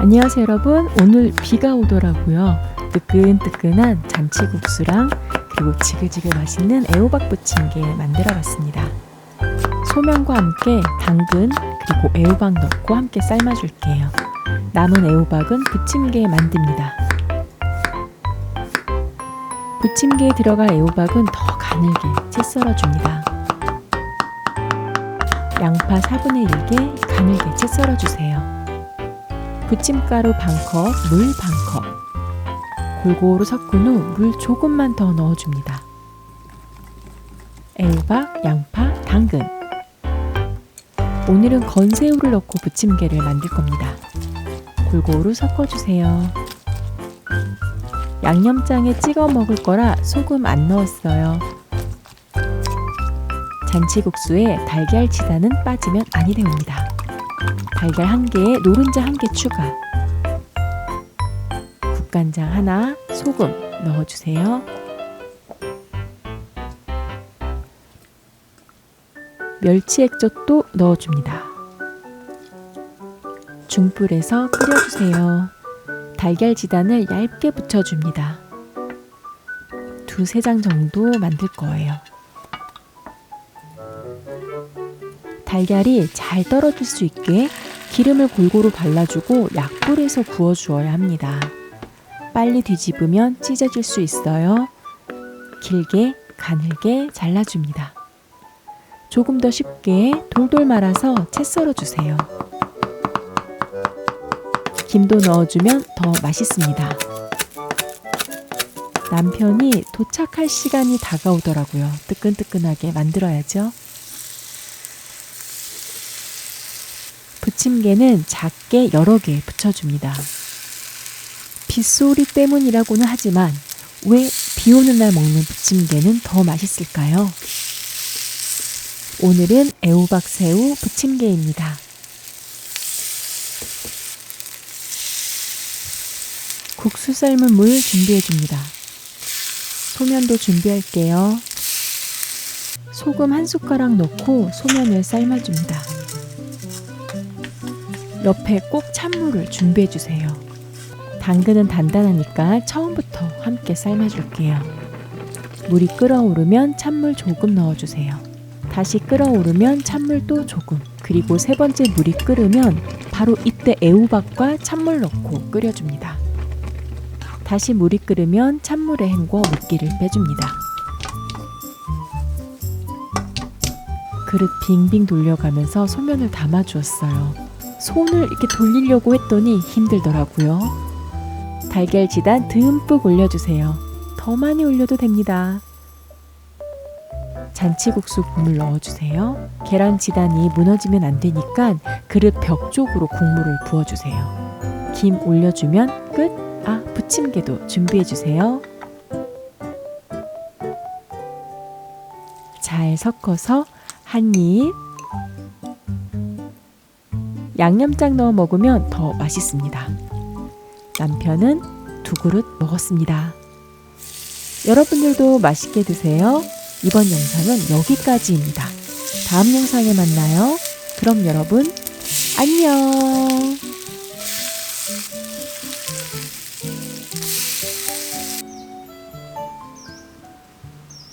안녕하세요 여러분. 오늘 비가 오더라고요. 뜨끈뜨끈한 잔치국수랑 그리고 지글지글 맛있는 애호박 부침개 만들어 봤습니다. 소면과 함께 당근 그리고 애호박 넣고 함께 삶아줄게요. 남은 애호박은 부침개에 만듭니다. 부침개에 들어갈 애호박은 더 가늘게 채 썰어줍니다. 양파 4분의 1개 가늘게 채 썰어주세요. 부침가루 반컵, 물 반컵. 골고루 섞은 후 물 조금만 더 넣어줍니다. 애호박, 양파, 당근. 오늘은 건새우를 넣고 부침개를 만들 겁니다. 골고루 섞어주세요. 양념장에 찍어 먹을 거라 소금 안 넣었어요. 잔치국수에 달걀 지단은 빠지면 아니 됩니다. 달걀 1개에 노른자 1개 추가. 국간장 하나, 소금 넣어주세요. 멸치 액젓도 넣어줍니다. 중불에서 끓여주세요. 달걀 지단을 얇게 붙여줍니다. 2-3장 정도 만들 거예요. 달걀이 잘 떨어질 수 있게 기름을 골고루 발라주고 약불에서 구워주어야 합니다. 빨리 뒤집으면 찢어질 수 있어요. 길게 가늘게 잘라줍니다. 조금 더 쉽게 돌돌 말아서 채 썰어주세요. 김도 넣어주면 더 맛있습니다. 남편이 도착할 시간이 다가오더라고요. 뜨끈뜨끈하게 만들어야죠. 부침개는 작게 여러 개 붙여줍니다. 빗소리 때문이라고는 하지만 왜 비 오는 날 먹는 부침개는 더 맛있을까요? 오늘은 애호박 새우 부침개입니다. 국수 삶은 물 준비해줍니다. 소면도 준비할게요. 소금 1숟가락 넣고 소면을 삶아줍니다. 옆에 꼭 찬물을 준비해주세요. 당근은 단단하니까 처음부터 함께 삶아줄게요. 물이 끓어오르면 찬물 조금 넣어주세요. 다시 끓어오르면 찬물도 조금, 그리고 3번째 물이 끓으면 바로 이때 애호박과 찬물 넣고 끓여줍니다. 다시 물이 끓으면 찬물에 헹궈 물기를 빼줍니다. 그릇 빙빙 돌려가면서 소면을 담아주었어요. 손을 이렇게 돌리려고 했더니 힘들더라고요. 달걀 지단 듬뿍 올려주세요. 더 많이 올려도 됩니다. 잔치국수 국물 넣어주세요. 계란 지단이 무너지면 안 되니까 그릇 벽 쪽으로 국물을 부어주세요. 김 올려주면 끝! 부침개도 준비해주세요. 잘 섞어서 한 입. 양념장 넣어 먹으면 더 맛있습니다. 남편은 2그릇 먹었습니다. 여러분들도 맛있게 드세요. 이번 영상은 여기까지입니다. 다음 영상에 만나요. 그럼 여러분 안녕.